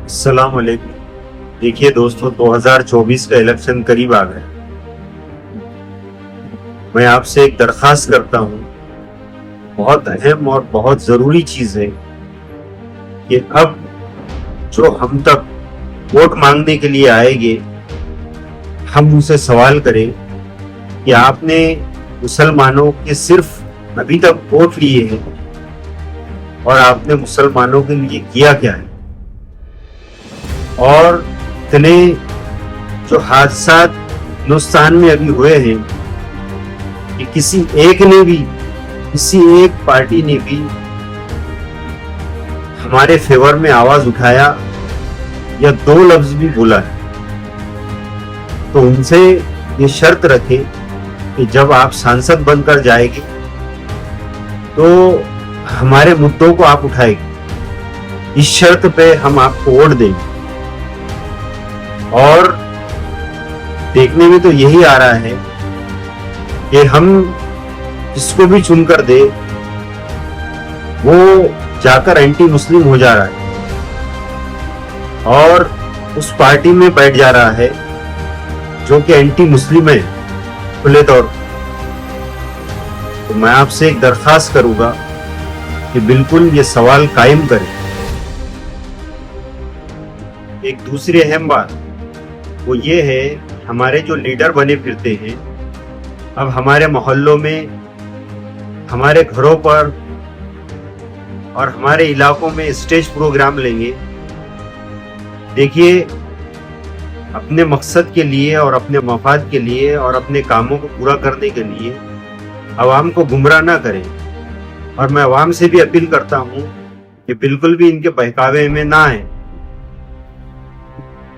अस्सलाम वालेकुम। देखिए दोस्तों, 2024 का इलेक्शन करीब आ गया। मैं आपसे एक दरखास्त करता हूँ, बहुत अहम और बहुत जरूरी चीज है कि अब जो हम तक वोट मांगने के लिए आएंगे, हम उनसे सवाल करें कि आपने मुसलमानों के सिर्फ अभी तक वोट लिए हैं और आपने मुसलमानों के लिए किया क्या है। और इतने जो हादसा हिंदुस्तान में अभी हुए हैं कि किसी एक पार्टी ने भी हमारे फेवर में आवाज उठाया या दो लफ्ज भी बोला है, तो उनसे ये शर्त रखे कि जब आप सांसद बनकर जाएंगे तो हमारे मुद्दों को आप उठाएंगे। इस शर्त पे हम आपको वोट देंगे। और देखने में तो यही आ रहा है कि हम जिसको भी चुनकर दे वो जाकर एंटी मुस्लिम हो जा रहा है और उस पार्टी में बैठ जा रहा है जो कि एंटी मुस्लिम है खुले तौर पर। तो मैं आपसे एक दरखास्त करूंगा कि बिल्कुल ये सवाल कायम करें। एक दूसरी अहम बात वो ये है, हमारे जो लीडर बने फिरते हैं, अब हमारे मोहल्लों में, हमारे घरों पर और हमारे इलाकों में स्टेज प्रोग्राम लेंगे। देखिए, अपने मकसद के लिए और अपने मफाद के लिए और अपने कामों को पूरा करने के लिए अवाम को गुमराह ना करें। और मैं अवाम से भी अपील करता हूं कि बिल्कुल भी इनके बहकावे में ना आए,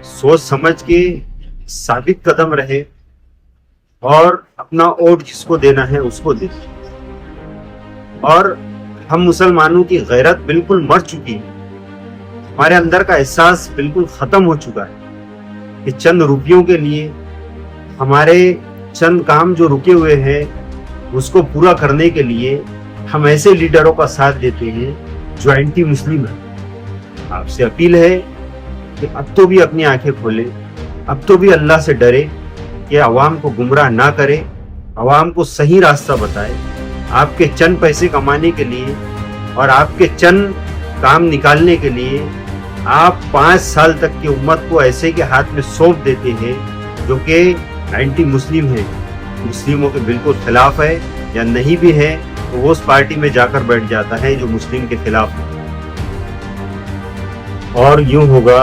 सोच समझ के साबित कदम रहे और अपना वोट जिसको देना है उसको दे। और हम मुसलमानों की गैरत बिल्कुल मर चुकी है, हमारे अंदर का एहसास बिल्कुल खत्म हो चुका है कि चंद रुपयों के लिए हमारे चंद काम जो रुके हुए हैं उसको पूरा करने के लिए हम ऐसे लीडरों का साथ देते हैं जो एंटी मुस्लिम है। आपसे अपील है कि अब तो भी अपनी आंखें खोले, अब तो भी अल्लाह से डरे कि अवाम को गुमराह ना करे, अवाम को सही रास्ता बताए। आपके चंद पैसे कमाने के लिए और आपके चंद काम निकालने के लिए आप 5 साल तक की उम्मत को ऐसे के हाथ में सौंप देते हैं जो कि एंटी मुस्लिम है, मुस्लिमों के बिल्कुल खिलाफ है, या नहीं भी है तो वो उस पार्टी में जाकर बैठ जाता है जो मुस्लिम के खिलाफ है। और यूं होगा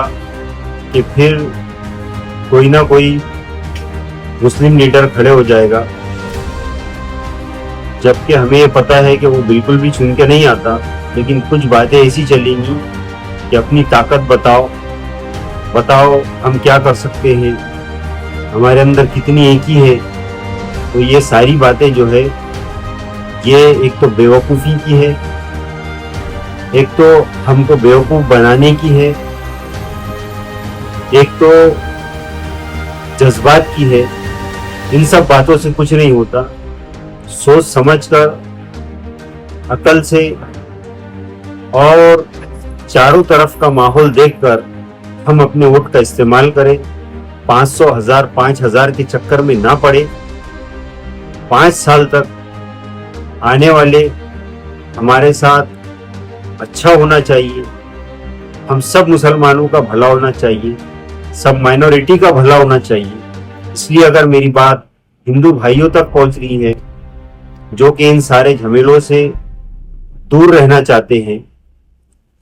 कि फिर कोई ना कोई मुस्लिम लीडर खड़े हो जाएगा, जबकि हमें ये पता है कि वो बिल्कुल भी चुन के नहीं आता, लेकिन कुछ बातें ऐसी चलेंगी कि अपनी ताकत बताओ हम क्या कर सकते हैं, हमारे अंदर कितनी एकी है। तो ये सारी बातें जो है ये एक तो बेवकूफ़ी की है, एक तो हमको बेवकूफ़ बनाने की है, एक तो जज्बात की है। इन सब बातों से कुछ नहीं होता। सोच समझकर, अकल से और चारों तरफ का माहौल देखकर हम अपने वोट का इस्तेमाल करें। 500, 1000, 5000 के चक्कर में ना पड़े। 5 साल तक आने वाले हमारे साथ अच्छा होना चाहिए, हम सब मुसलमानों का भला होना चाहिए, सब माइनॉरिटी का भला होना चाहिए। इसलिए अगर मेरी बात हिंदू भाइयों तक पहुंच रही है जो कि इन सारे झमेलों से दूर रहना चाहते हैं,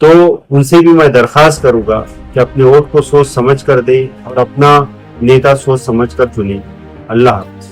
तो उनसे भी मैं दरखास्त करूंगा कि अपने वोट को सोच समझ कर दे और अपना नेता सोच समझ कर चुने। अल्लाह हाफ़िज़।